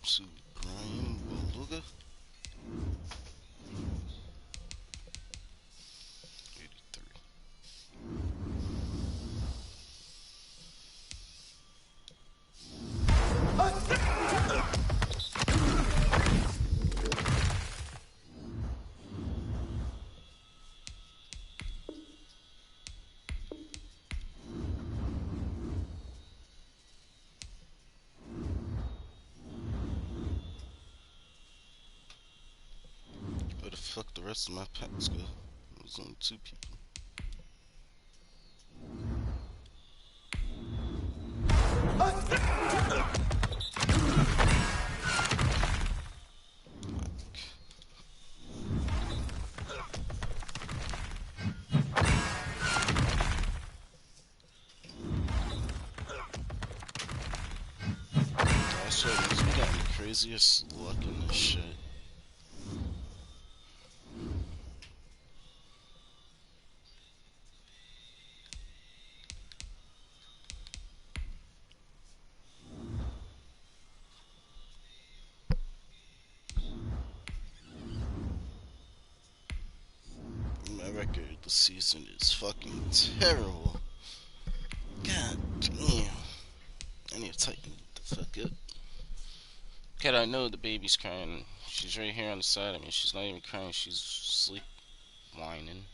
to Brian Beluga. 83. Where the fuck the rest of my packs go? There's only 2 people. I swear, man, we got the craziest luck in this shit. My record this season is fucking terrible. God damn. I need to tighten the fuck up. God, I know the baby's crying. She's right here on the side of me. She's not even crying. She's sleep whining.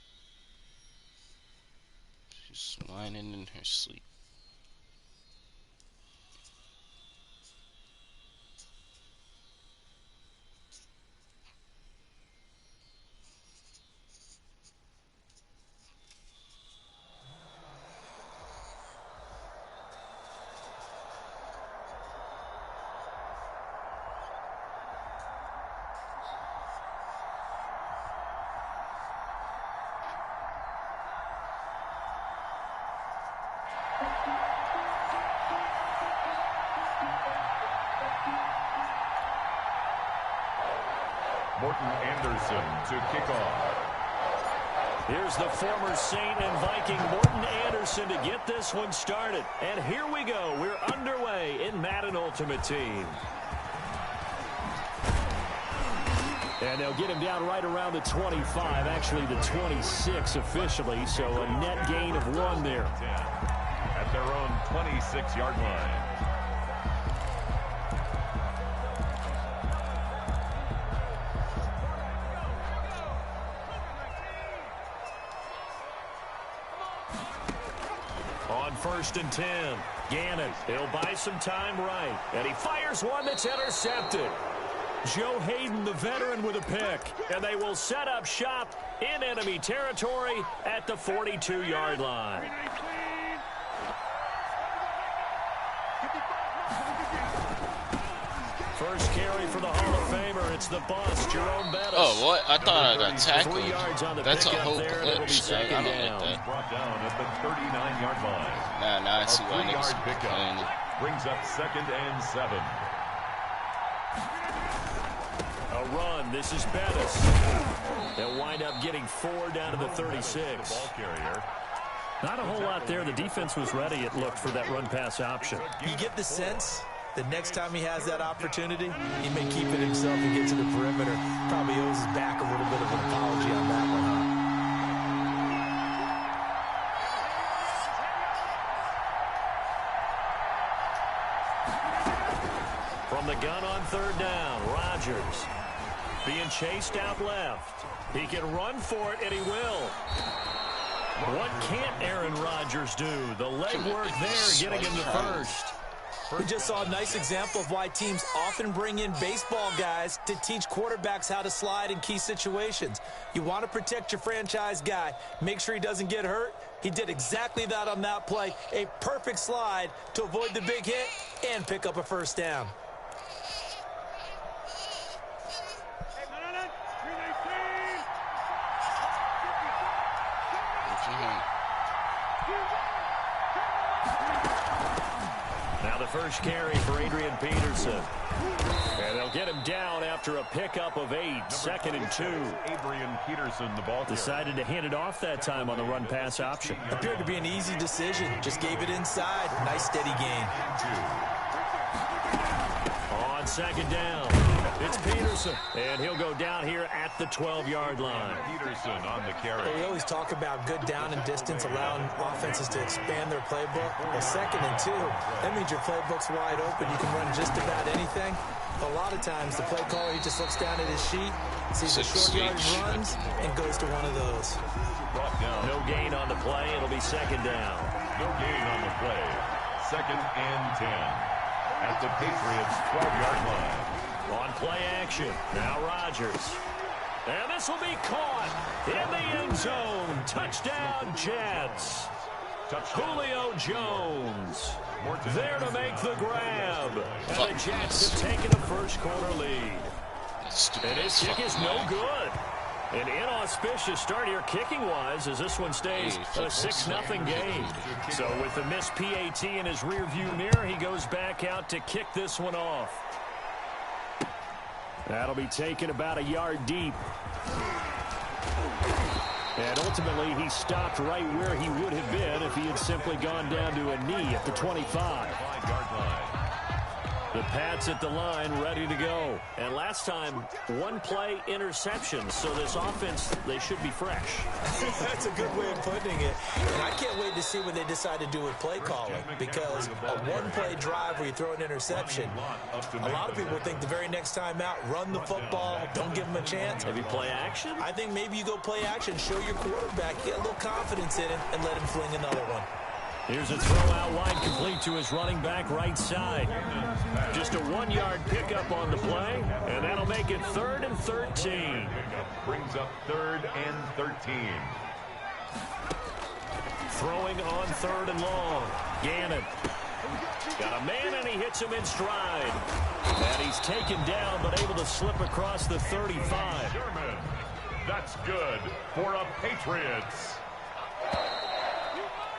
She's whining in her sleep. Morton Anderson to kick off. Here's the former Saint and Viking Morton Anderson to get this one started. And here we go. We're underway in Madden Ultimate Team. And they'll get him down right around the 25, actually the 26 officially, so a net gain of 1 there. At their own 26-yard line. On 1st and 10, Gannon, he'll buy some time right, and he fires one that's intercepted. Joe Hayden, the veteran, with a pick, and they will set up shop in enemy territory at the 42-yard line. First carry for the Hall of Famer. It's the boss, Jerome Bettis. Oh, what? I thought I got tackled. 3 yards on the That's a whole there, and it'll be glitch. I second don't down. like that. Brought down at the 39-yard line. Nah, I see why A niggas 3-yard pickup playing. brings up 2nd and 7. A run. This is Bettis. They'll wind up getting 4 down to the 36. Ball carrier. Not a whole lot there. The defense was ready, it looked, for that run-pass option. You get the sense the next time he has that opportunity, he may keep it himself and get to the perimeter. Probably owes his back a little bit of an apology on that one, huh? From the gun on 3rd down, Rodgers being chased out left. He can run for it, and he will. What can't Aaron Rodgers do? The legwork there, getting him the first. We just saw a nice example of why teams often bring in baseball guys to teach quarterbacks how to slide in key situations. You want to protect your franchise guy. Make sure he doesn't get hurt. He did exactly that on that play. A perfect slide to avoid the big hit and pick up a first down. Now the first carry for Adrian Peterson. And they'll get him down after a pickup of 8. 2nd and 2. Adrian Peterson, the ball carrier. Decided to hand it off that time on the run-pass option. Appeared to be an easy decision. Just gave it inside. Nice steady gain. On second down. It's Peterson, and he'll go down here at the 12-yard line. Peterson on the carry. We always talk about good down and distance, allowing offenses to expand their playbook. Well, 2nd and 2, that means your playbook's wide open. You can run just about anything. A lot of times, the play caller, he just looks down at his sheet, sees the short yardage runs, and goes to one of those. No gain on the play. It'll be second down. No gain on the play. 2nd and 10 at the Patriots' 12-yard line. On play action, now Rodgers. And this will be caught in the end zone. Touchdown, Jets. Julio Jones there to make the grab. And the Jets have taken a first-quarter lead. And his kick is no good. An inauspicious start here kicking-wise as this one stays a 6-0 game. So with the missed PAT in his rearview mirror, he goes back out to kick this one off. That'll be taken about a yard deep. And ultimately, he stopped right where he would have been if he had simply gone down to a knee at the 25. The Pats at the line, ready to go. And last time, one play interception. So this offense, they should be fresh. That's a good way of putting it. And I can't wait to see what they decide to do with play calling. Because a one-play drive where you throw an interception, a lot of people think the very next time out, run the football, don't give them a chance. Maybe play action? I think maybe you go play action, show your quarterback, get a little confidence in him, and let him fling another one. Here's a throw out wide, complete to his running back right side. Just a 1-yard pickup on the play, and that'll make it 3rd and 13. Brings up 3rd and 13. Throwing on 3rd and long. Gannon. Got a man, and he hits him in stride. And he's taken down, but able to slip across the 35. Sherman. That's good for a Patriots.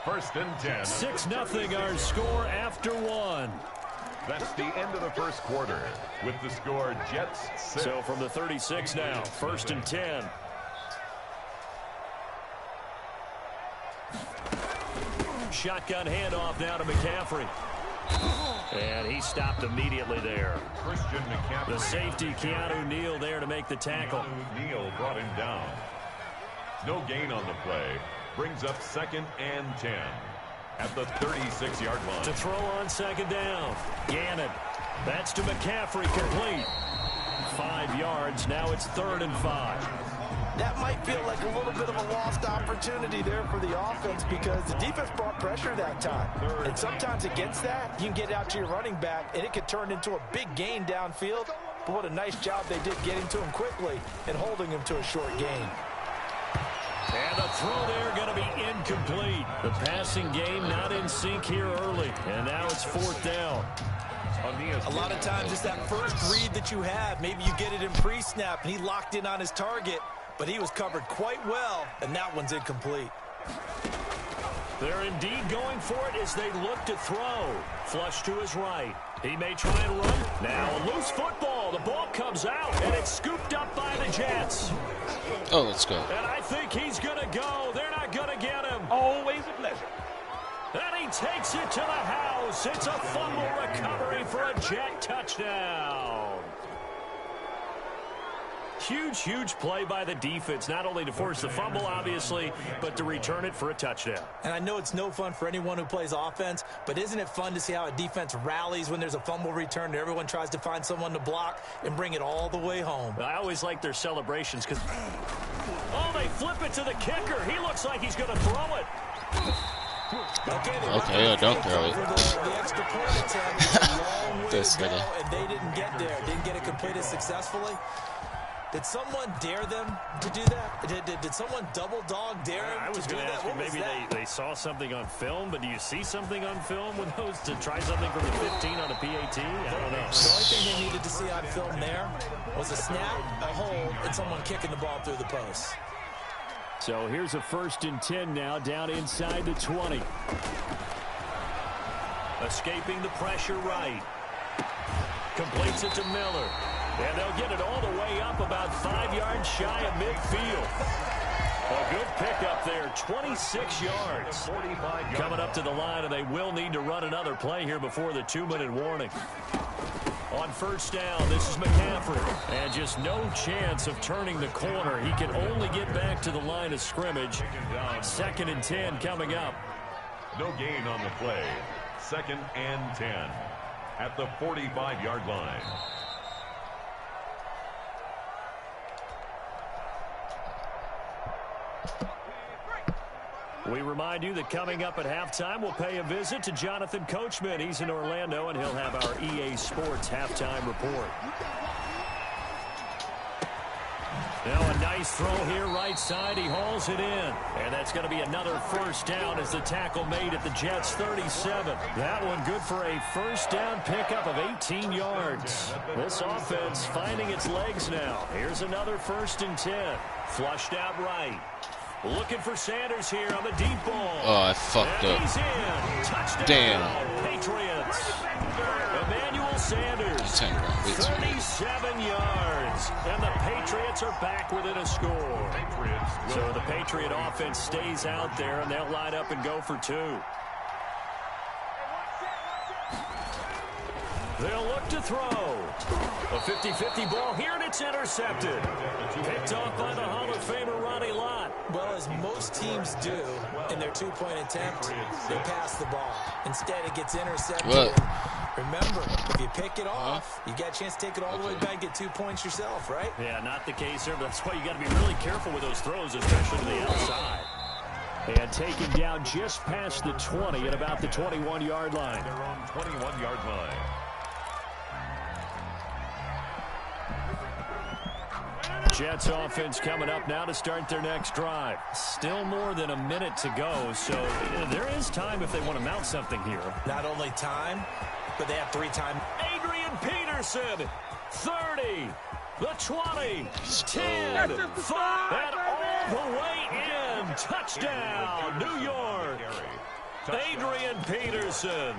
1st and 10. 6-0 our score after 1. That's the end of the first quarter with the score Jets 6. So from the 36 now, 1st and 10. Shotgun handoff now to McCaffrey. And he stopped immediately there. Christian McCaffrey. The safety, Keanu Neal, there to make the tackle. Neal brought him down. No gain on the play. Brings up 2nd and 10 at the 36-yard line. To throw on 2nd down. Gannon. That's to McCaffrey, complete. 5 yards. Now it's 3rd and 5. That might feel like a little bit of a lost opportunity there for the offense because the defense brought pressure that time. And sometimes against that, you can get out to your running back, and it could turn into a big gain downfield. But what a nice job they did getting to him quickly and holding him to a short gain. And the throw there going to be incomplete. The passing game not in sync here early. And now it's 4th down. A lot of times it's that first read that you have. Maybe you get it in pre-snap, and he locked in on his target. But he was covered quite well, and that one's incomplete. They're indeed going for it as they look to throw. Flush to his right. He may try and run. Now a loose football. The ball comes out, and it's scooped up by the Jets. Oh, let's go. And I think he's going to go. They're not going to get him. Always a pleasure. And he takes it to the house. It's a fumble recovery for a Jet touchdown. Huge, huge play by the defense, not only to force the fumble, obviously, but to return it for a touchdown. And I know it's no fun for anyone who plays offense, but isn't it fun to see how a defense rallies when there's a fumble return and everyone tries to find someone to block and bring it all the way home? I always like their celebrations because, oh, they flip it to the kicker. He looks like he's going to throw it. Okay, don't throw it. The extra point attempt, a long way This to go, nigga. and they didn't get there. Didn't get it completed successfully. Did someone dare them to do that? Did someone double dog dare him I was to do going to that? ask you, What was maybe that? they saw something on film, but do you see something on film with those to try something from the 15 on a PAT? I don't know. The only thing they needed to see on film there was a snap, a hold, and someone kicking the ball through the post. So here's a 1st and 10 now, down inside the 20. Escaping the pressure right. Completes it to Miller. And they'll get it all the way up about 5 yards shy of midfield. A good pickup there, 26 yards. Coming up to the line, and they will need to run another play here before the 2-minute warning. On first down, this is McCaffrey. And just no chance of turning the corner. He can only get back to the line of scrimmage. 2nd and 10 coming up. No gain on the play. 2nd and 10 at the 45-yard line. We remind you that coming up at halftime, we'll pay a visit to Jonathan Coachman. He's in Orlando, and he'll have our EA Sports halftime report. Now a nice throw here, right side. He hauls it in. And that's going to be another first down as the tackle made at the Jets' 37. That one good for a first down pickup of 18 yards. This offense finding its legs now. Here's another 1st and 10. Flushed out right. Looking for Sanders here on the deep ball. Oh, I fucked up. He's in. Touchdown. Damn. Patriots. Emmanuel Sanders. 37 yards. And the Patriots are back within a score. So the Patriot offense stays out there, and they'll line up and go for 2. They'll look to throw. A 50-50 ball here, and it's intercepted. Picked off by the Hall of Famer Ronnie Lott. Well, as most teams do in their 2-point attempt, they pass the ball. Instead, it gets intercepted. What? Remember, if you pick it off, you got a chance to take it all the way back and get 2 points yourself, right? Yeah, not the case here, but that's why you got to be really careful with those throws, especially to the outside. And taken down just past the 20 at about the 21-yard line. Their own 21-yard line. Jets offense coming up now to start their next drive. Still more than a minute to go, so there is time if they want to mount something here. Not only time, but they have 3 times. Adrian Peterson, 30, the 20, 10, 5, and all the way in. Touchdown, New York. Adrian Peterson,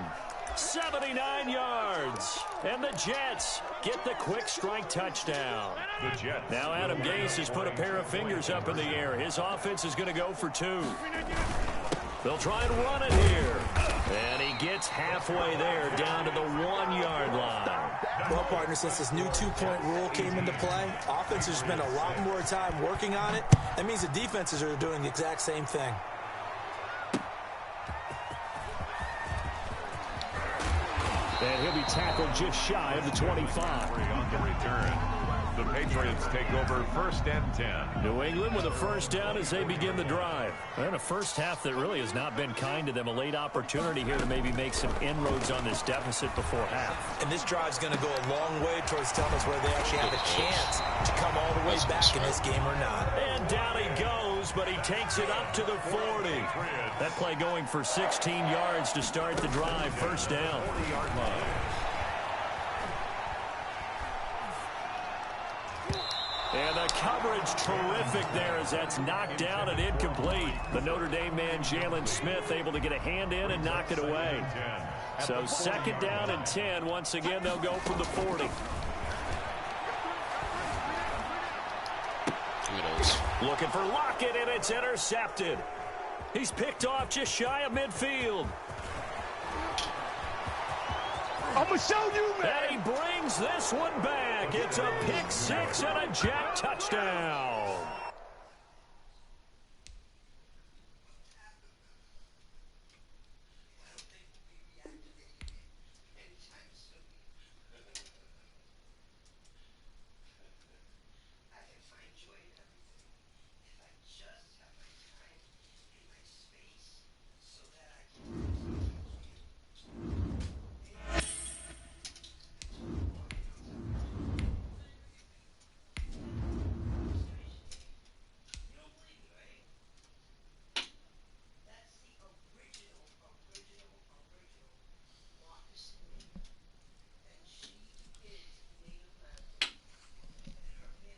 79 yards. And the Jets get the quick strike touchdown. The Jets. Now Adam Gase has put a pair of fingers up in the air. His offense is going to go for 2. They'll try and run it here. And he gets halfway there down to the 1-yard line. Well, partner, since this new 2-point rule came into play, offenses spend a lot more time working on it. That means the defenses are doing the exact same thing. And he'll be tackled just shy of the 25. On the return. The Patriots take over 1st and 10. New England with a first down as they begin the drive. And a first half that really has not been kind to them. A late opportunity here to maybe make some inroads on this deficit before half. And this drive's going to go a long way towards telling us whether they actually have a chance to come all the way back in this game or not. And down he goes, but he takes it up to the 40. That play going for 16 yards to start the drive. First down. 40-yard line. And the coverage terrific there as that's knocked down and incomplete. The Notre Dame man, Jalen Smith, able to get a hand in and knock it away. So 2nd down and 10. Once again, they'll go from the 40. Looking for Lockett, and it's intercepted. He's picked off just shy of midfield. I'm going to show you, man. And he brings this one back. It's a pick 6 and a Jet touchdown.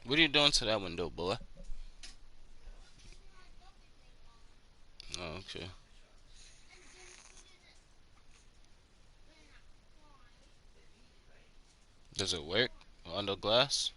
What are you doing to that window, boy? Oh, okay. Does it work on the glass?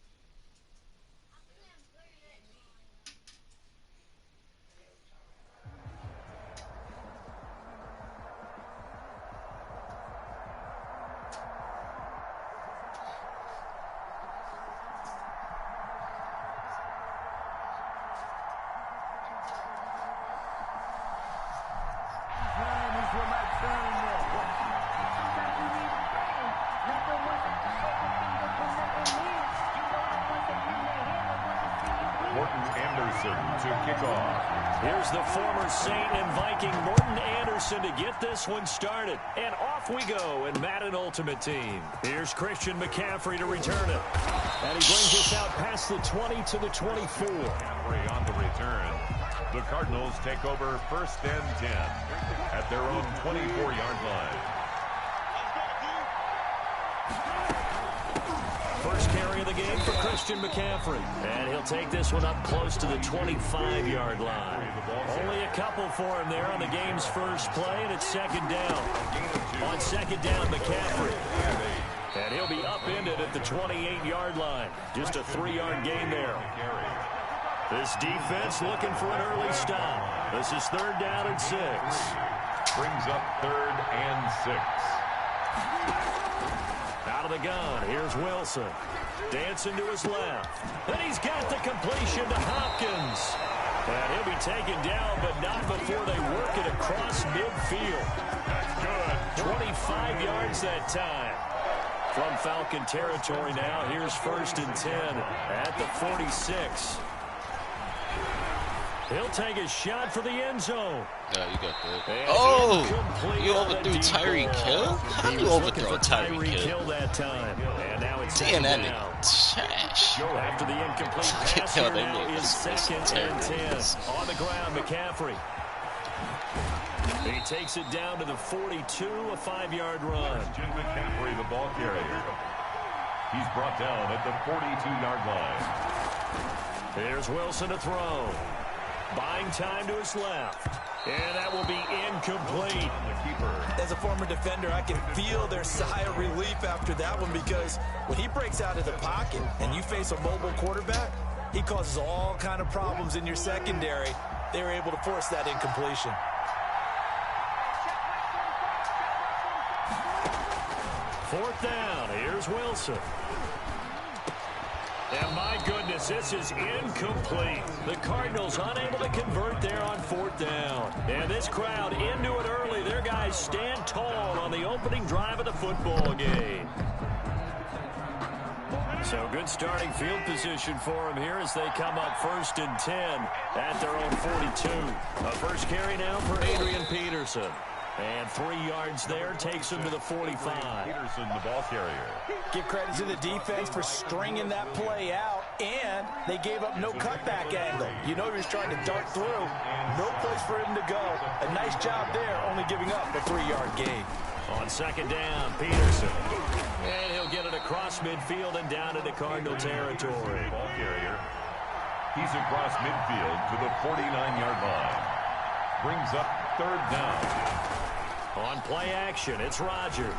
Anderson to kick off. Here's the former Saint and Viking Morton Anderson to get this one started. And off we go in Madden Ultimate Team. Here's Christian McCaffrey to return it. And he brings us out past the 20 to the 24. McCaffrey on the return. The Cardinals take over 1st and 10 at their own 24-yard line. First carry of the game for Christian McCaffrey. And he'll take this one up close to the 25-yard line. Only a couple for him there on the game's first play, and it's 2nd down. On 2nd down, McCaffrey. And he'll be upended at the 28-yard line. Just a 3-yard gain there. This defense looking for an early stop. This is 3rd down and 6. Brings up 3rd and 6. Out of the gun, here's Wilson. Dancing to his left. And he's got the completion to Hopkins. And he'll be taken down, but not before they work it across midfield. That's good. 25 yards that time. From Falcon territory now, here's 1st and 10 at the 46. He'll take a shot for the end zone. Yeah, you got that. Oh, you overthrew Tyreek Hill? How do you overthrow Tyreek Hill? That time. And now it's Damn, that nigga trash. After the incomplete pass, here now is 2nd and 10. On the ground, McCaffrey. He takes it down to the 42, a 5-yard run. Jim McCaffrey, the ball carrier. He's brought down at the 42-yard line. Here's Wilson to throw. Buying time to his left. And that will be incomplete. The keeper. As a former defender, I can feel their sigh of relief after that one, because when he breaks out of the pocket and you face a mobile quarterback, he causes all kind of problems in your secondary. They were able to force that incompletion. Fourth down. Here's Wilson. And my goodness, this is incomplete. The Cardinals unable to convert there on 4th down. And this crowd into it early. Their guys stand tall on the opening drive of the football game. So good starting field position for them here as they come up 1st and 10 at their own 42. A first carry now for Adrian Peterson. And 3 yards there takes him to the 45. Peterson, the ball carrier. Give credit to the defense for stringing that play out, and they gave up no cutback angle. You know he was trying to dart through. No place for him to go. A nice job there, only giving up a 3-yard gain. On 2nd down, Peterson. And he'll get it across midfield and down into Cardinal territory. Ball carrier. He's across midfield to the 49-yard line. Brings up 3rd down. On play action, it's Rodgers.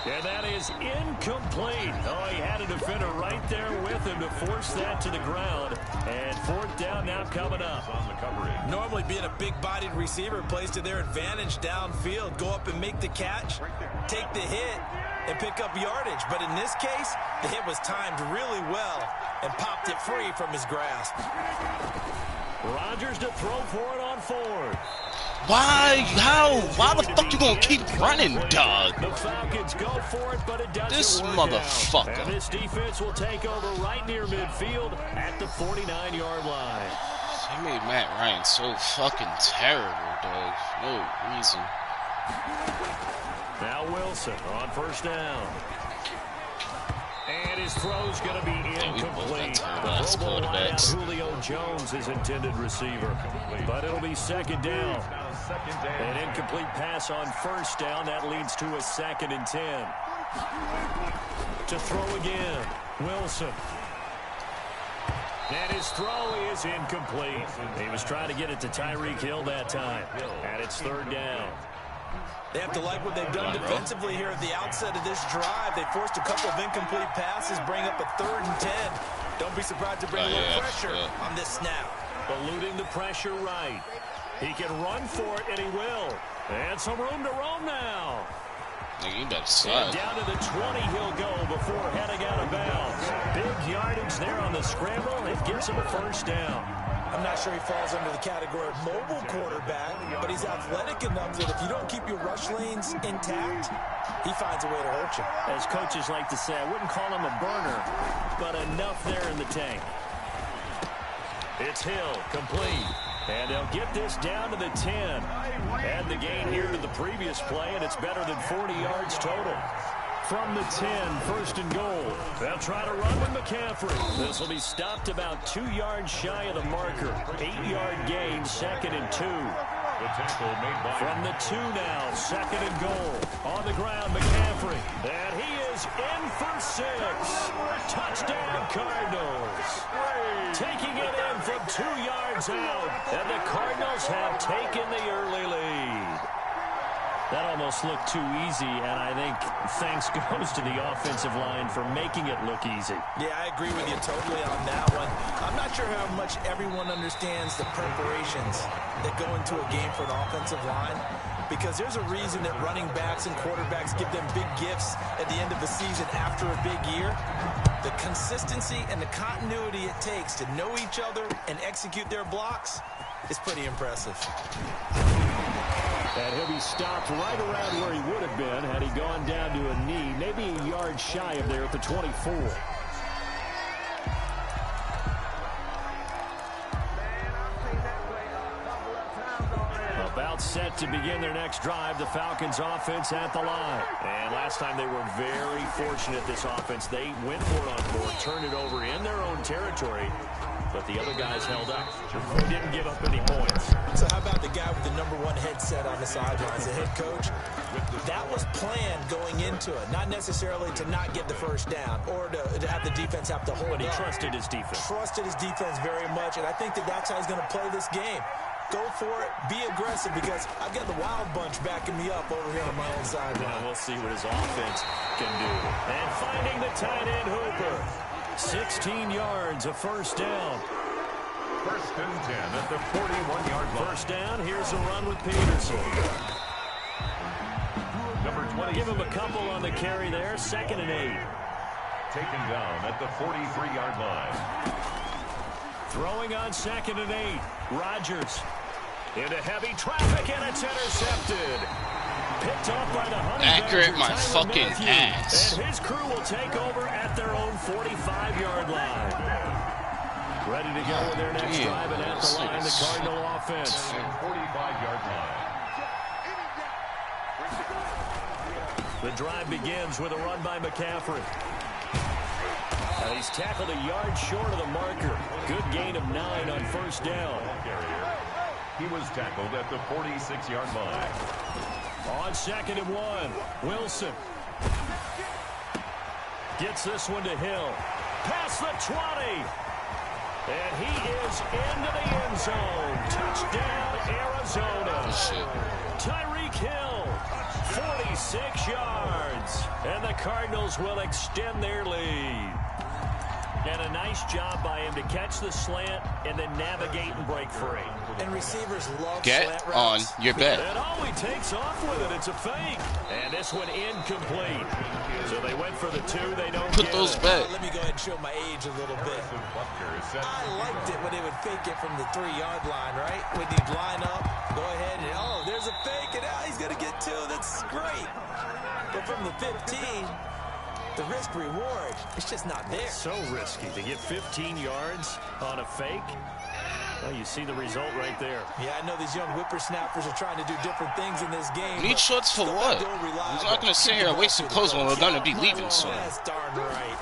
And that is incomplete. Oh, he had a defender right there with him to force that to the ground. And 4th down now coming up. On the coverage. Normally being a big-bodied receiver plays to their advantage downfield. Go up and make the catch, take the hit, and pick up yardage. But in this case, the hit was timed really well and popped it free from his grasp. Rodgers to throw for it on 4th. Why? How? Why the fuck you gonna keep running, dog? The Falcons go for it, but it doesn't This work motherfucker. out. And this defense will take over right near midfield at the 49-yard line. They made Matt Ryan so fucking terrible, dog. No reason. Now Wilson on 1st down. And his throw's going to be incomplete. The Pro Bowl wideout Julio Jones, his intended receiver. But it'll be 2nd down. An incomplete pass on 1st down. That leads to a 2nd and 10. To throw again, Wilson. And his throw is incomplete. He was trying to get it to Tyreek Hill that time. And it's 3rd down. They have to like what they've done defensively here at the outset of this drive. They forced a couple of incomplete passes, bring up a 3rd and 10. Don't be surprised to bring a little pressure on this snap. Eluding the pressure right. He can run for it, and he will. And some room to roam now. You better slide. And down to the 20 he'll go before heading out of bounds. Big yardage there on the scramble. It gives him a 1st down. I'm not sure he falls under the category of mobile quarterback, but he's athletic enough that if you don't keep your rush lanes intact, he finds a way to hurt you. As coaches like to say, I wouldn't call him a burner, but enough there in the tank. It's Hill, complete. And they'll get this down to the 10. Add the gain here to the previous play, and it's better than 40 yards total. From the 10, first and goal. They'll try to run with McCaffrey. This will be stopped about 2 yards shy of the marker. 8-yard gain, second and 2. The tackle made by From the 2 now, second and goal. On the ground, McCaffrey. And he is in for 6. Touchdown, Cardinals. Taking it in from 2 yards out. And the Cardinals have taken the early lead. That almost looked too easy, and I think thanks goes to the offensive line for making it look easy. Yeah, I agree with you totally on that one. I'm not sure how much everyone understands the preparations that go into a game for an offensive line, because there's a reason that running backs and quarterbacks give them big gifts at the end of the season after a big year. The consistency and the continuity it takes to know each other and execute their blocks is pretty impressive. And he'll be stopped right around where he would have been had he gone down to a knee, maybe a yard shy of there at the 24. About set to begin their next drive, the Falcons offense at the line. And last time they were very fortunate, this offense. They went for it on fourth, turned it over in their own territory, but the other guys held up. They didn't give up any points. So how about the guy with the #1 headset on the sidelines, the head coach? That was planned going into it, not necessarily to not get the first down or to have the defense have to hold But he up. trusted his defense. Trusted his defense very much, and I think that that's how he's going to play this game. Go for it, be aggressive, because I've got the wild bunch backing me up over here on my own sideline. Now we'll see what his offense can do. And finding the tight end Hooper. 16 yards, a first down. First and 10 at the 41-yard line. First down, here's a run with Peterson. Number 20. Give him a couple on the carry there, second and 8. Taken down at the 43-yard line. Throwing on second and 8. Rodgers into heavy traffic, and it's intercepted. Picked off by the Honey Accurate Badger, my Tyrann fucking Mathieu. ass. And his crew will take over at their own 45-yard line. Ready to go with their next drive, and at the line, the Cardinal offense. 45-yard line. The drive begins with a run by McCaffrey. And he's tackled a yard short of the marker. Good gain of 9 on first down. He was tackled at the 46-yard line. On second and 1, Wilson gets this one to Hill. Past the 20. And he is into the end zone. Touchdown, Arizona. Tyreek Hill, 46 yards. And the Cardinals will extend their lead. And a nice job by him to catch the slant and then navigate and break free. And receivers love Get slant on routes. your bed. And all he takes off with it, it's a fake. And this one incomplete. So they went for the 2, they don't Put get those it. back. Let me go ahead and show my age a little bit. I liked it when they would fake it from the 3-yard line, right? When he'd line up, go ahead and, oh, there's a fake, and he's going to get 2. That's great. But from the 15, the risk reward, it's just not there. So risky to get 15 yards on a fake. Well, you see the result right there. Yeah, I know these young whippersnappers are trying to do different things in this game. Need shorts for what? He's not going to sit here and waste some clothes when we're going to be leaving soon. That's darn right.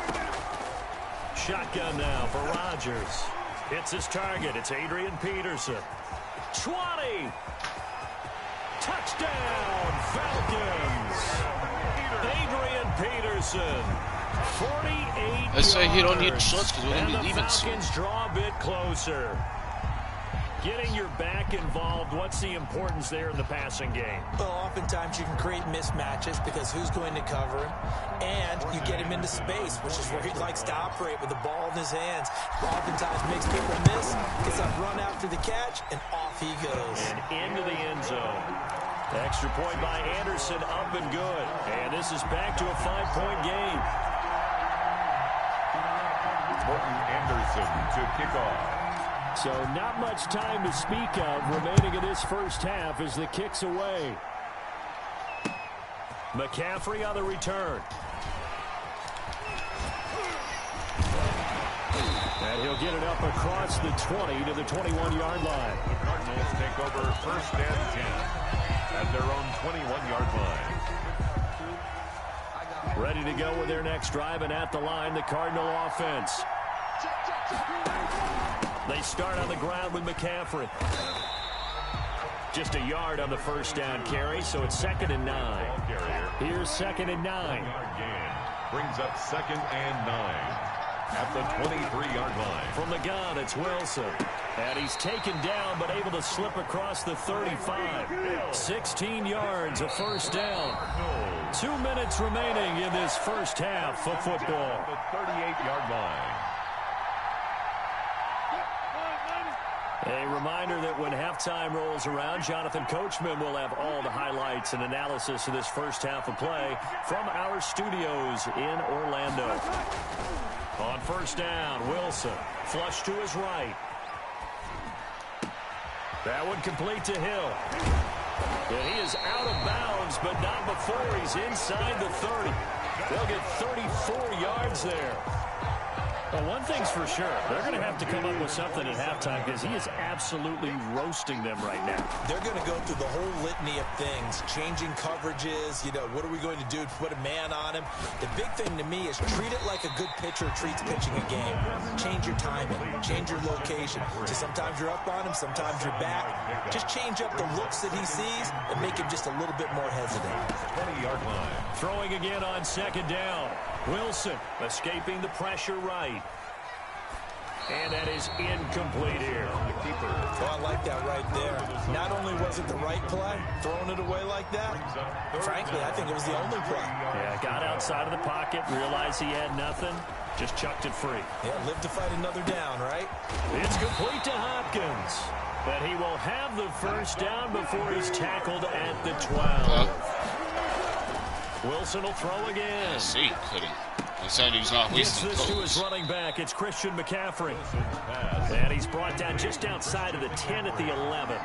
Shotgun now for Rodgers. Hits his target. It's Adrian Peterson. 20. Touchdown, Falcons. Adrian Peterson. 48 Let's say he don't need yards. shorts because we're going to And be leaving the soon. Falcons draw a bit closer. Getting your back involved, what's the importance there in the passing game? Well, oftentimes you can create mismatches because who's going to cover him, and you get him into space, which is where he likes to operate with the ball in his hands. Oftentimes makes people miss, gets that run after the catch, and off he goes. And into the end zone. Extra point by Anderson, up and good. And this is back to a 5-point game. Morton Anderson to kick off. So not much time to speak of remaining in this first half as the kick's away. McCaffrey on the return. And he'll get it up across the 20 to the 21-yard line. The Cardinals take over first and 10 at their own 21-yard line. Ready to go with their next drive, and at the line, the Cardinal offense. They start on the ground with McCaffrey. Just a yard on the first down carry, so it's 2nd and 9. Here's 2nd and 9. Brings up 2nd and 9 at the 23-yard line. From the gun, it's Wilson. And he's taken down, but able to slip across the 35. 16 yards, a first down. 2 minutes remaining in this first half of football. The 38-yard line. A reminder that when halftime rolls around, Jonathan Coachman will have all the highlights and analysis of this first half of play from our studios in Orlando. On first down, Wilson, flush to his right. That one complete to Hill. And he is out of bounds, but not before he's inside the 30. They'll get 34 yards there. Well, one thing's for sure. They're going to have to come up with something at halftime because he is absolutely roasting them right now. They're going to go through the whole litany of things, changing coverages, what are we going to do to put a man on him? The big thing to me is treat it like a good pitcher treats pitching a game. Change your timing, change your location. So sometimes you're up on him, sometimes you're back. Just change up the looks that he sees and make him just a little bit more hesitant. 20-yard line. Throwing again on 2nd down. Wilson escaping the pressure right. And that is incomplete here. Oh, I like that right there. Not only was it the right play, throwing it away like that, frankly, I think it was the only play. Yeah, got outside of the pocket, realized he had nothing, just chucked it free. Yeah, live to fight another down, right? It's complete to Hopkins. But he will have the first down before he's tackled at the 12. Wilson will throw again. See, couldn't. He said he's not wasting Gets this to clothes. his running back. It's Christian McCaffrey. And he's brought down just outside of the 10 at the 11.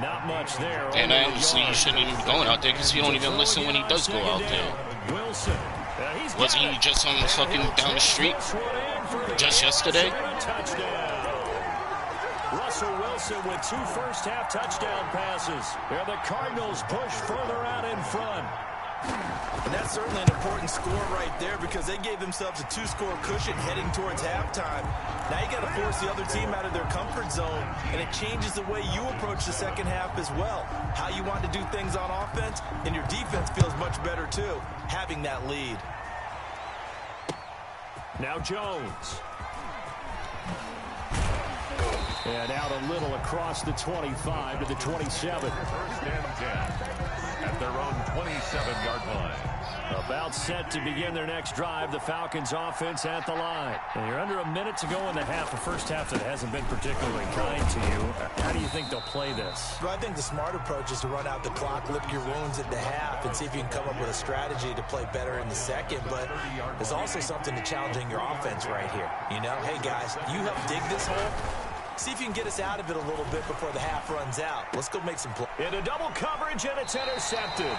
Not much there. And honestly, you shouldn't even be going out there because he don't even listen when he does go out there. Wilson. Was he just on the fucking down the street just yesterday? Russell Wilson with 2 first-half touchdown passes. And the Cardinals push further out in front. And that's certainly an important score right there because they gave themselves a 2-score cushion heading towards halftime. Now you got to force the other team out of their comfort zone, and it changes the way you approach the second half as well. How you want to do things on offense, and your defense feels much better too, having that lead. Now Jones. And out a little across the 25 to the 27. First and 10 at their own 27-yard line. About set to begin their next drive. The Falcons offense at the line. And you're under a minute to go in the half. A first half that hasn't been particularly kind to you. How do you think they'll play this? Well, I think the smart approach is to run out the clock, lick your wounds at the half, and see if you can come up with a strategy to play better in the second. But there's also something to challenging your offense right here. Hey, guys, you help dig this hole. See if you can get us out of it a little bit before the half runs out. Let's go make some plays. Into double coverage, and it's intercepted.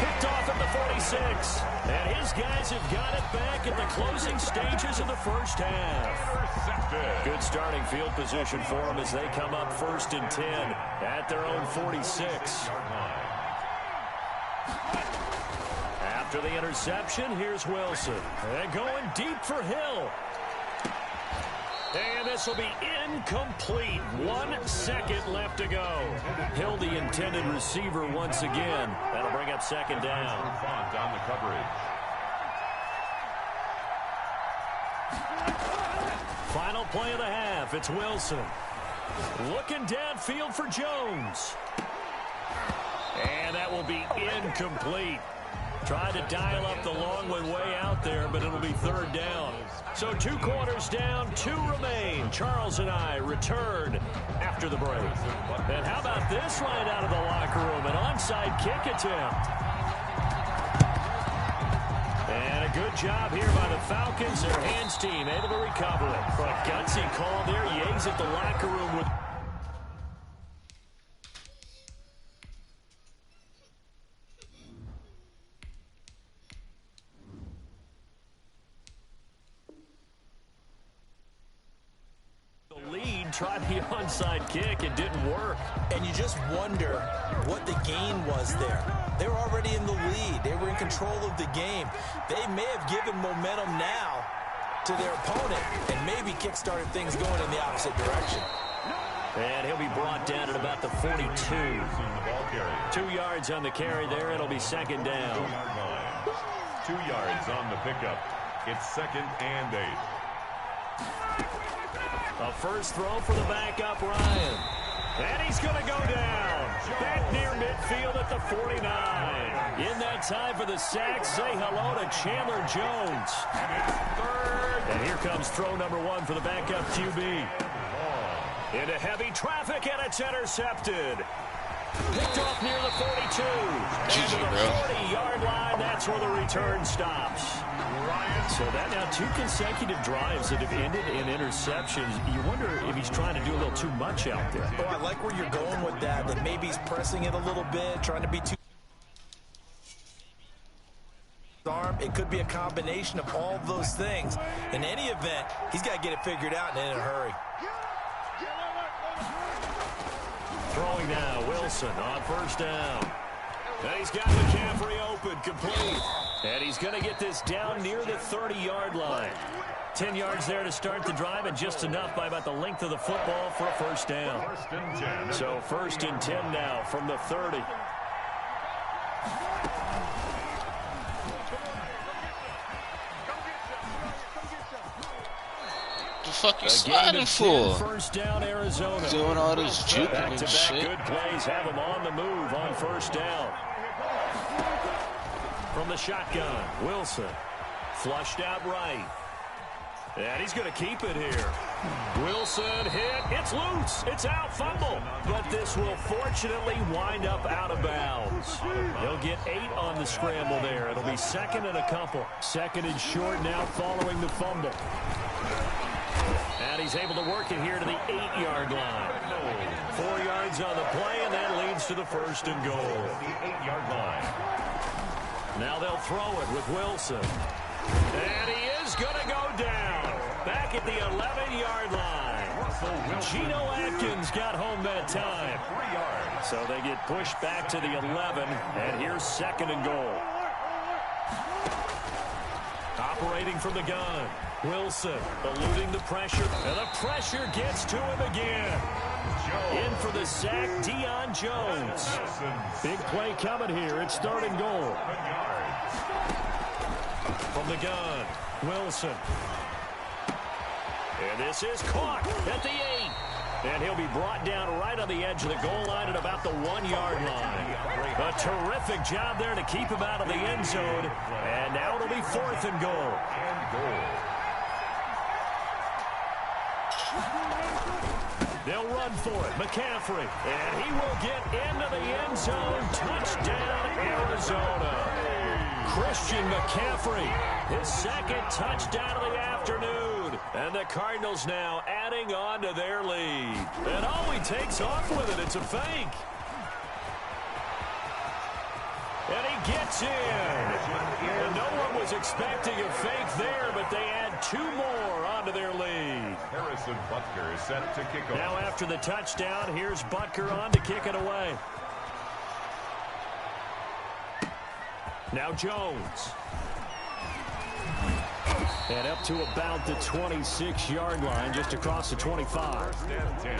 Picked off at the 46. And his guys have got it back at the closing stages of the first half. Good starting field position for them as they come up 1st and 10 at their own 46. After the interception, here's Wilson. And going deep for Hill. And this will be incomplete. 1 second left to go. Hill, the intended receiver once again. That'll bring up 2nd down. On the coverage. Final play of the half. It's Wilson. Looking downfield for Jones. And that will be incomplete. Tried to dial up the long one way out there, but it'll be 3rd down. So 2 quarters down, 2 remain. Charles and I return after the break. And how about this right out of the locker room? An onside kick attempt. And a good job here by the Falcons. Their hands team able to recover it. But a gutsy call there. He exits the locker room with... tried the onside kick. It didn't work. And you just wonder what the gain was there. They were already in the lead. They were in control of the game. They may have given momentum now to their opponent and maybe kick-started things going in the opposite direction. And he'll be brought down at about the 42. 2 yards on the carry there. It'll be second down. 2 yards on the pickup. It's 2nd and 8. A first throw for the backup, Ryan. And he's going to go down. Back near midfield at the 49. In that time for the sack, say hello to Chandler Jones. And here comes throw number 1 for the backup QB. Into heavy traffic, and it's intercepted. Picked off near the 42. And to the 40-yard line, that's where the return stops. So that now 2 consecutive drives that have ended in interceptions. You wonder if he's trying to do a little too much out there. Oh, I like where you're going with that maybe he's pressing it a little bit, trying to be too arm. It could be a combination of all those things. In any event, he's got to get it figured out and in a hurry. Throwing now, Wilson on first down. And he's got McCaffrey open, complete. And he's going to get this down near the 30-yard line. 10 yards there to start the drive, and just enough by about the length of the football for a first down. So 1st and 10 now from the 30. The fuck you sliding for? First down, Arizona. Doing all this juking and Back-to-back shit. good plays have him on the move on first down. From the shotgun, Wilson. Flushed out right. And he's going to keep it here. Wilson hit. It's loose. It's out. Fumble. But this will fortunately wind up out of bounds. He'll get 8 on the scramble there. It'll be 2nd and a couple. 2nd and short now following the fumble. And he's able to work it here to the 8-yard line. 4 yards on the play, and that leads to the 1st and goal. The 8-yard line. Now they'll throw it with Wilson. And he is going to go down. Back at the 11-yard line. Geno Atkins got home that time. 3 yards. So they get pushed back to the 11, and here's 2nd and goal. Operating from the gun. Wilson eluding the pressure, and the pressure gets to him again. In for the sack, Deion Jones. Big play coming here. It's 3rd and goal. From the gun, Wilson. And this is caught at the 8. And he'll be brought down right on the edge of the goal line at about the 1-yard line. A terrific job there to keep him out of the end zone. And now it'll be 4th and goal. They'll run for it. McCaffrey. And he will get into the end zone. Touchdown, Arizona. Christian McCaffrey, his 2nd touchdown of the afternoon. And the Cardinals now adding on to their lead. And oh, he takes off with it. It's a fake. And he gets in. And no one was expecting a fake there, but they add 2 more onto their lead. Harrison Butker is set to kick off. Now after the touchdown, here's Butker on to kick it away. Now Jones. And up to about the 26-yard line, just across the 25. 1st and 10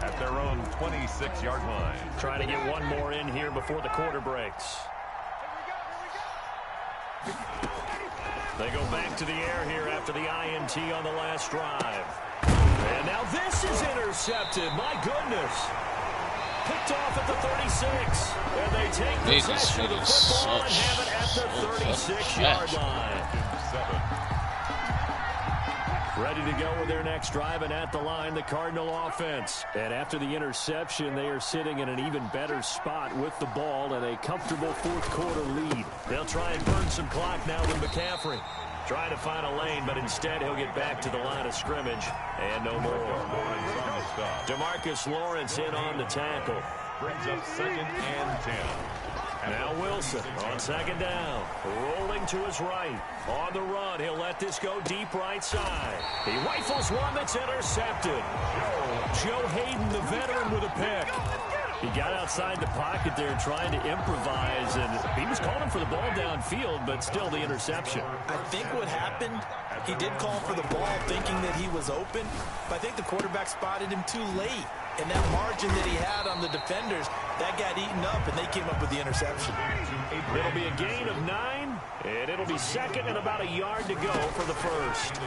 at their own 26-yard line. Trying to get one more in here before the quarter breaks. They go back to the air here after the INT on the last drive. And now this is intercepted. My goodness. Picked off at the 36. And they take possession of the football and have it at the 36-yard line. Ready to go with their next drive, and at the line, the Cardinal offense. And after the interception, they are sitting in an even better spot with the ball and a comfortable 4th quarter lead. They'll try and burn some clock now with McCaffrey. Trying to find a lane, but instead he'll get back to the line of scrimmage. And no more. DeMarcus Lawrence in on the tackle. Brings up 2nd and 10. Now Wilson on second down. Rolling to his right. On the run, he'll let this go deep right side. He rifles one that's intercepted. Joe Hayden, the veteran, with a pick. He got outside the pocket there trying to improvise, and he was calling for the ball downfield, but still the interception. I think what happened, he did call for the ball thinking that he was open, but I think the quarterback spotted him too late. And that margin that he had on the defenders, that got eaten up, and they came up with the interception. It'll be a gain of 9, and it'll be second and about a yard to go for the first.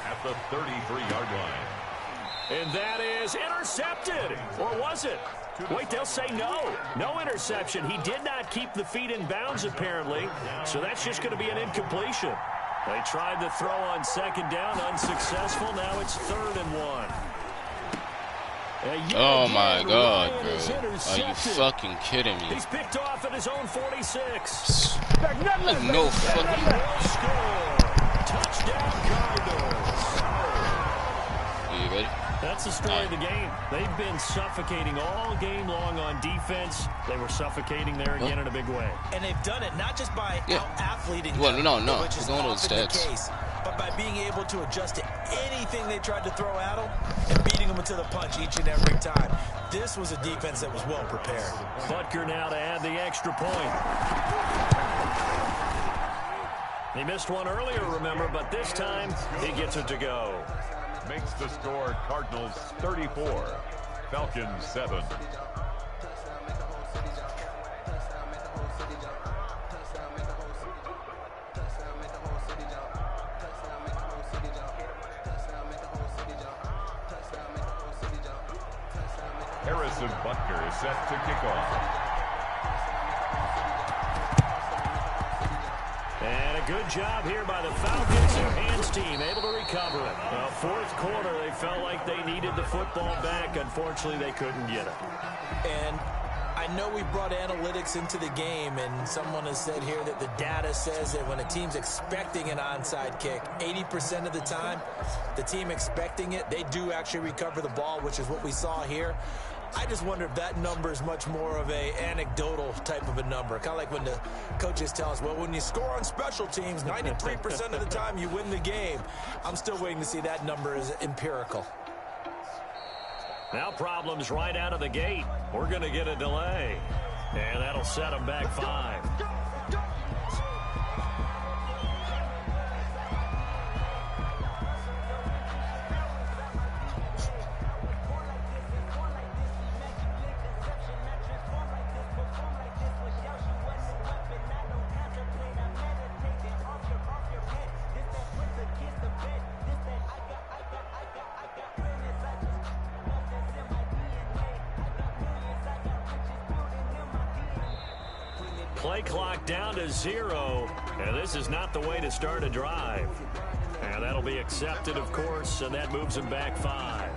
At the 33-yard line. And that is intercepted. Or was it? Wait, they'll say no. No interception. He did not keep the feet in bounds, apparently. So that's just going to be an incompletion. They tried to throw on second down, unsuccessful. Now it's 3rd and 1. Oh my God, bro. Are you fucking kidding me? He's picked off at his own 46. No fucking Score. Touchdown Cardinals. You ready? That's the story of the game. They've been suffocating all game long on defense. They were suffocating there again in a big way. And they've done it not just by out-athleting them, no. which is We're going to often the the stats. case, but by being able to adjust to anything they tried to throw at them and beating them to the punch each and every time. This was a defense that was well prepared. Butker now to add the extra point. He missed one earlier, remember, but this time he gets it to go. Makes the score Cardinals 34, Falcons 7. Harrison Butker is set to kick off. And a good job here by the Falcons. Their hands team able to recover it. Well, 4th quarter, they felt like they needed the football back. Unfortunately, they couldn't get it. And I know we brought analytics into the game, and someone has said here that the data says that when a team's expecting an onside kick, 80% of the time, the team expecting it, they do actually recover the ball, which is what we saw here. I just wonder if that number is much more of a anecdotal type of a number. Kind of like when the coaches tell us, well, when you score on special teams, 93% of the time you win the game. I'm still waiting to see that number is empirical. Now problems right out of the gate. We're going to get a delay. And that'll set them back 5. Play clock down to 0, and this is not the way to start a drive. And that'll be accepted, of course, and that moves him back 5.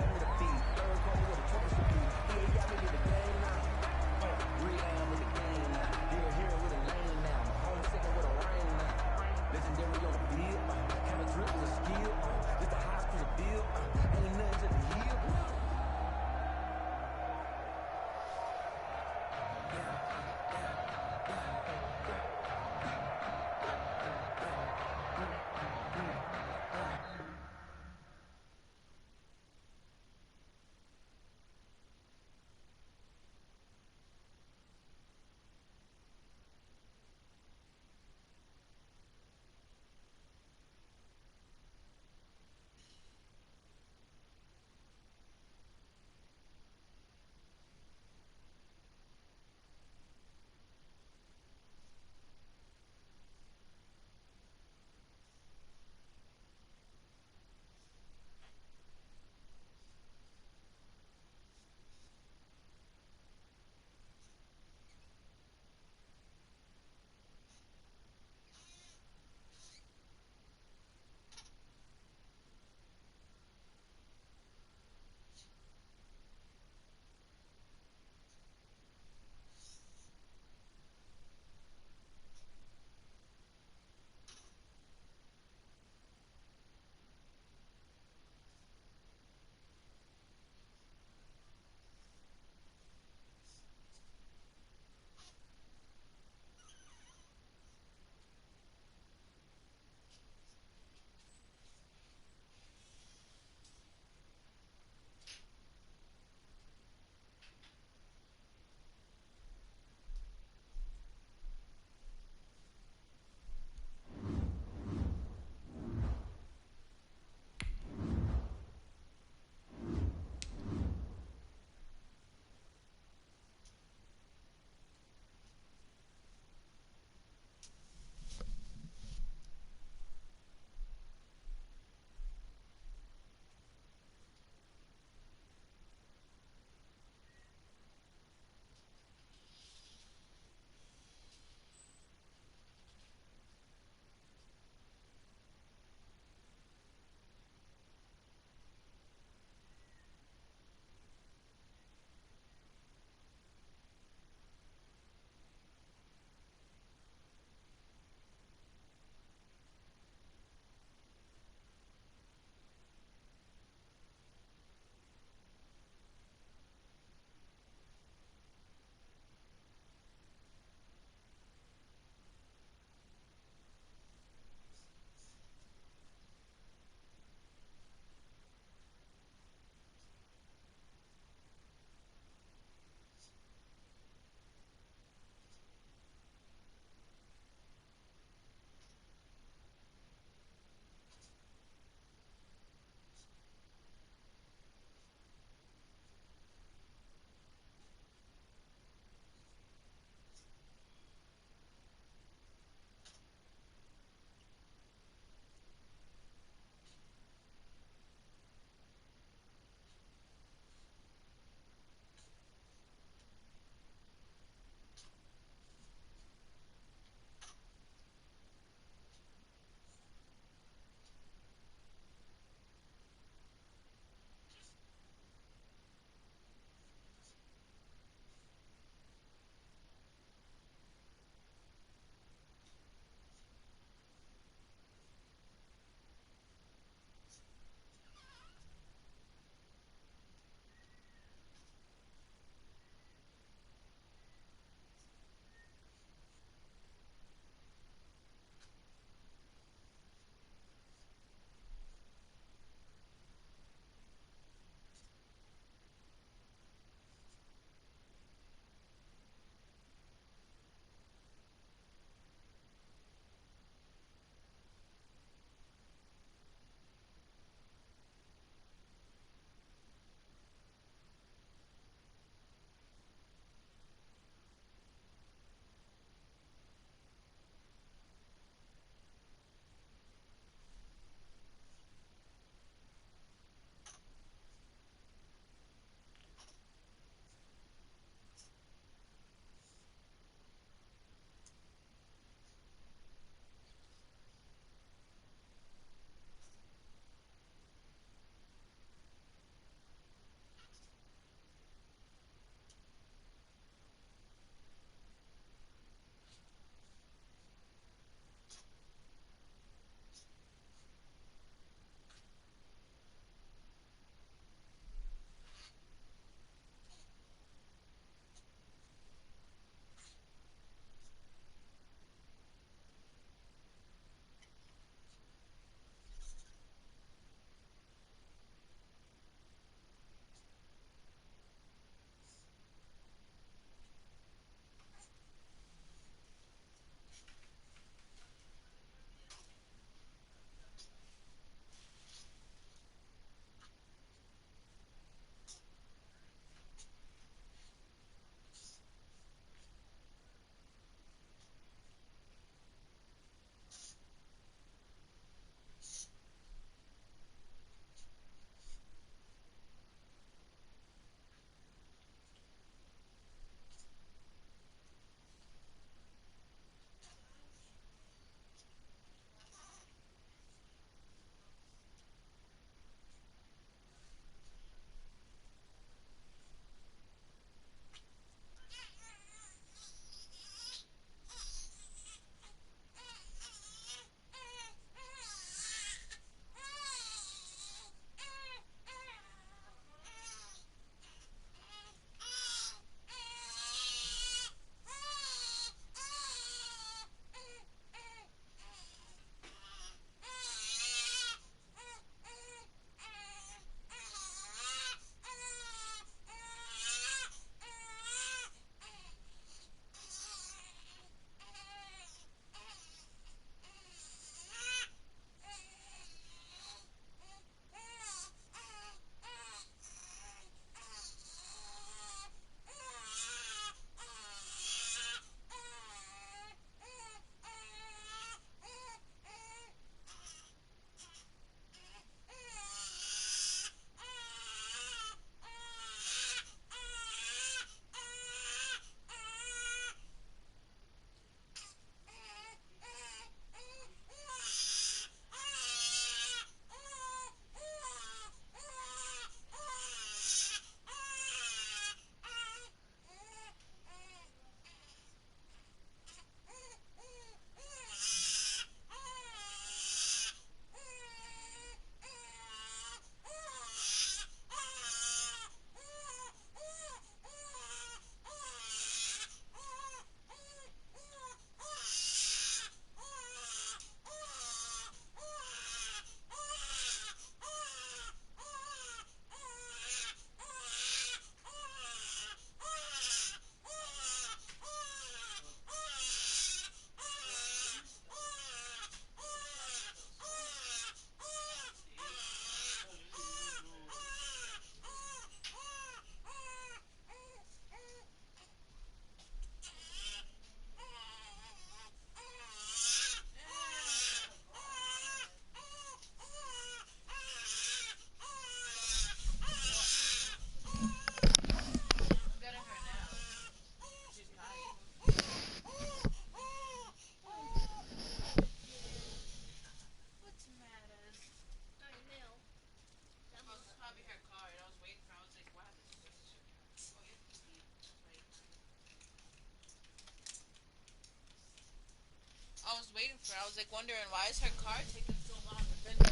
was waiting for her. I was like wondering why is her car taking so long to finish.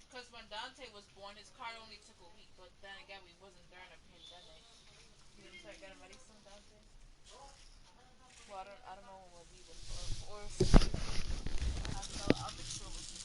Because when Dante was born, his car only took a week. But then again, we wasn't during a pandemic. You gonna start getting ready soon, Dante? Well, I don't know what we would or I'll mix you over some.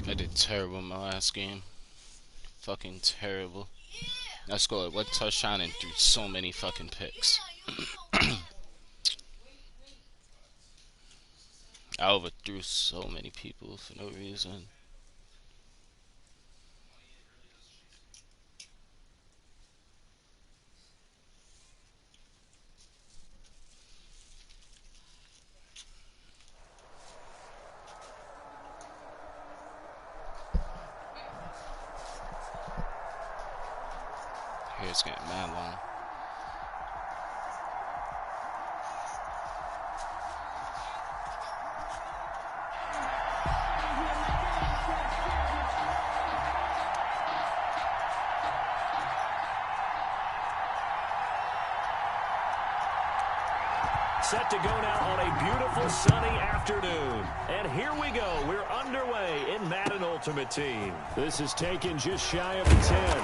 I did terrible in my last game. Fucking terrible. I scored one touchdown and threw so many fucking picks. I overthrew so many people for no reason. Here it's getting mad long. Set to go now on a beautiful sunny afternoon. And here we go. We're underway in Madden Ultimate Team. This is taken just shy of the 10.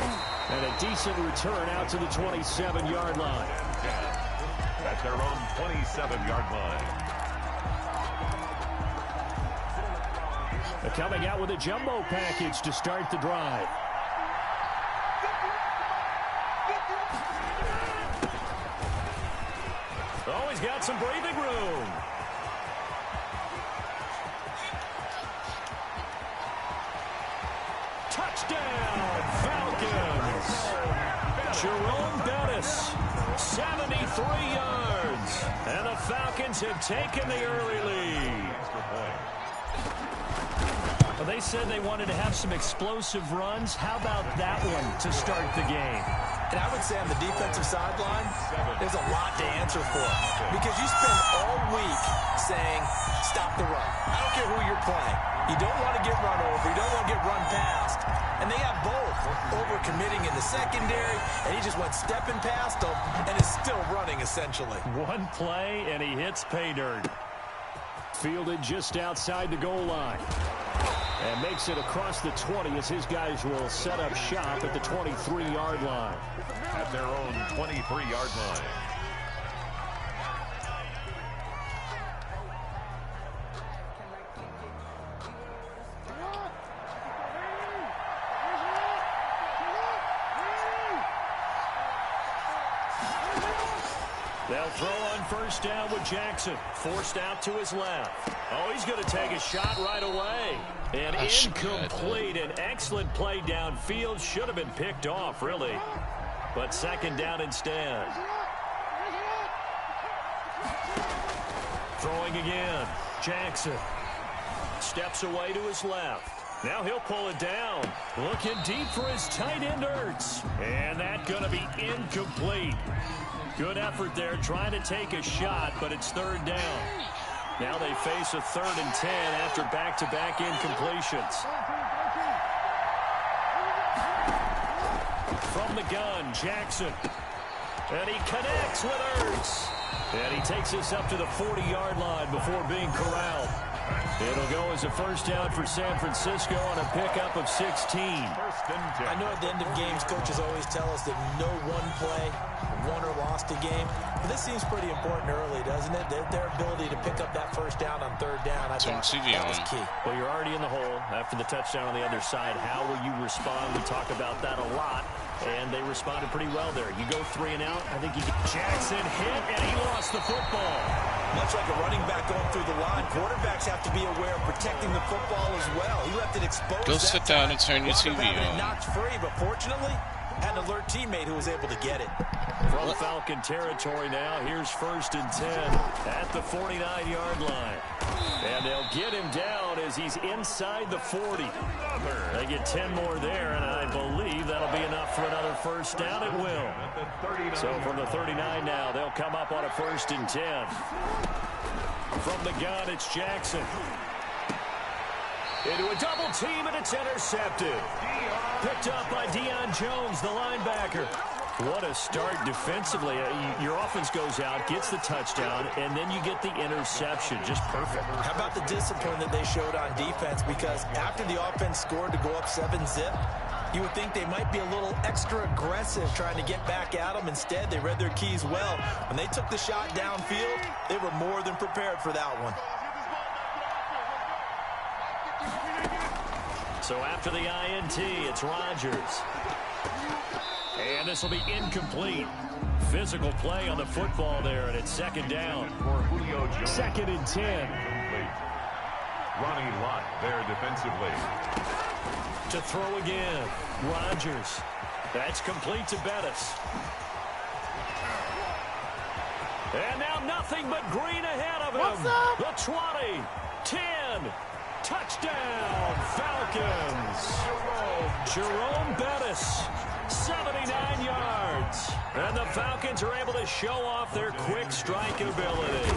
And a decent return out to the 27-yard line. At their own 27-yard line. They're coming out with a jumbo package to start the drive. Oh, he's got some breathing room. Touchdown, Falcons. Jerome Bettis, 73 yards. And the Falcons have taken the early lead. Well, they said they wanted to have some explosive runs. How about that one to start the game? And I would say on the defensive sideline, there's a lot to answer for. Because you spend all week saying, stop the run. I don't care who you're playing. You don't want to get run over. You don't want to get run past. And they have both. Over-committing in the secondary, and he just went stepping past them and is still running, essentially. One play, and he hits pay dirt. Fielded just outside the goal line. And makes it across the 20 as his guys will set up shop at the 23-yard line. At their own 23-yard line. They'll throw on first down with Jackson. Forced out to his left. Oh, he's going to take a shot right away. And incomplete. An excellent play downfield. Should have been picked off, really. But second down instead. Throwing again. Jackson. Steps away to his left. Now he'll pull it down. Looking deep for his tight end, Ertz. And that's going to be incomplete. Good effort there, trying to take a shot, but it's third down. Now they face a 3rd and 10 after back-to-back incompletions. From the gun, Jackson. And he connects with Ertz. And he takes us up to the 40-yard line before being corralled. It'll go as a first down for San Francisco on a pickup of 16. I know at the end of games, coaches always tell us that no one play won or lost a game. But this seems pretty important early, doesn't it? Their ability to pick up that first down on third down, I thought that was key. Well, you're already in the hole after the touchdown on the other side. How will you respond? We talk about that a lot. And they responded pretty well there. You go 3 and out. I think you get Jackson hit, and he lost the football. Much like a running back going through the line, quarterbacks have to be aware of protecting the football as well. He left it exposed. Go sit down and turn your TV on. Knocked free, but fortunately, had an alert teammate who was able to get it. From Falcon territory now, here's 1st and 10 at the 49-yard line. And they'll get him down as he's inside the 40. They get 10 more there, and I believe that'll be enough for another first down. It will. So from the 39 now, they'll come up on a 1st and 10. From the gun, it's Jackson. Into a double team, and it's intercepted. Picked up by Deion Jones, the linebacker. What a start defensively. Your offense goes out, gets the touchdown, and then you get the interception. Just perfect. How about the discipline that they showed on defense? Because after the offense scored to go up 7-zip, you would think they might be a little extra aggressive trying to get back at them. Instead, they read their keys well. When they took the shot downfield, they were more than prepared for that one. So after the INT, it's Rodgers. And this will be incomplete. Physical play on the football there, and it's second down. For Julio Jones. 2nd and 10. Complete. Ronnie Lott there defensively. To throw again. Rodgers. That's complete to Bettis. And now nothing but green ahead of him. What's up? The 20, 10, touchdown, Falcons. Jerome Bettis, 79 yards. And the Falcons are able to show off their quick strike ability.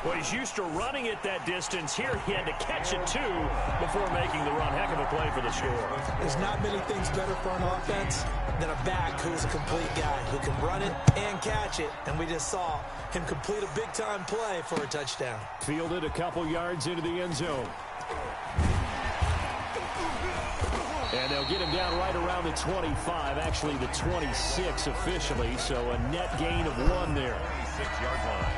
Well, he's used to running it that distance. Here he had to catch it, too, before making the run. Heck of a play for the score. There's not many things better for an offense than a back who's a complete guy, who can run it and catch it. And we just saw him complete a big-time play for a touchdown. Fielded a couple yards into the end zone. And they'll get him down right around the 25, actually the 26 officially, so a net gain of 1 there. 6-yard line.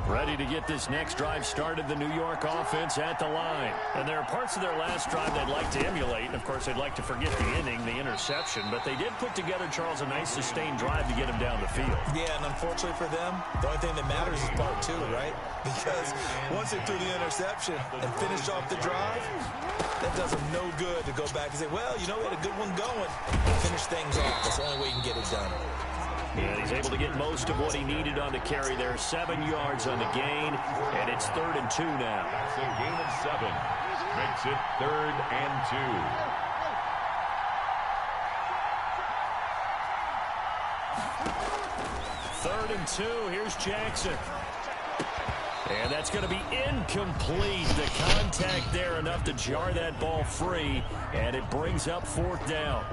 Ready to get this next drive started, the New York offense at the line. And there are parts of their last drive they'd like to emulate. Of course, they'd like to forget the inning, the interception. But they did put together, Charles, a nice sustained drive to get him down the field. Yeah, and unfortunately for them, the only thing that matters is part 2, right? Because once they threw the interception and finished off the drive, that does them no good to go back and say, well, you know, we had a good one going. Finish things off. That's the only way you can get it done. And he's able to get most of what he needed on the carry there. 7 yards on the gain, and it's 3rd and 2 now. That's a gain of 7. Makes it 3rd and 2. 3rd and 2. Here's Jackson. And that's going to be incomplete. The contact there enough to jar that ball free, and it brings up 4th down.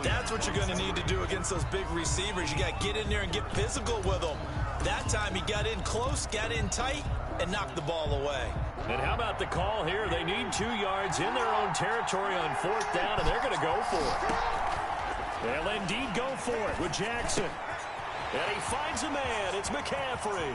That's what you're going to need to do against those big receivers. You got to get in there and get physical with them. That time he got in close, got in tight, and knocked the ball away. And how about the call here? They need 2 yards in their own territory on 4th down, and they're going to go for it. They'll indeed go for it with Jackson. And he finds a man. It's McCaffrey.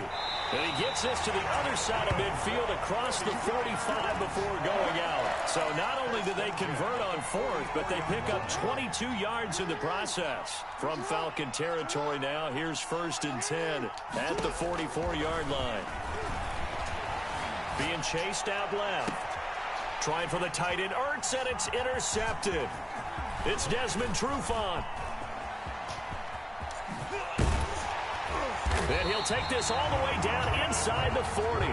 And he gets this to the other side of midfield across the 45 before going out. So not only do they convert on 4th, but they pick up 22 yards in the process. From Falcon territory now, here's 1st and 10 at the 44-yard line. Being chased out left. Trying for the tight end, Ertz, and it's intercepted. It's Desmond Trufant. And he'll take this all the way down inside the 40.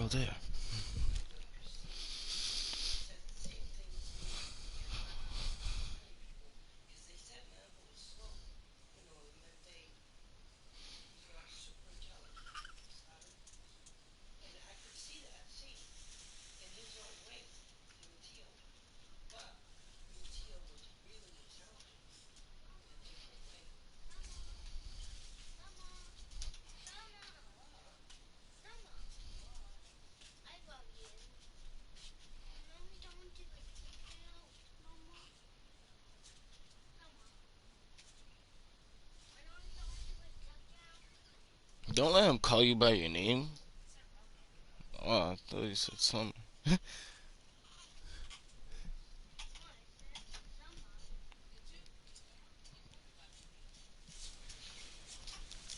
there. Don't let him call you by your name. Oh, I thought you said something.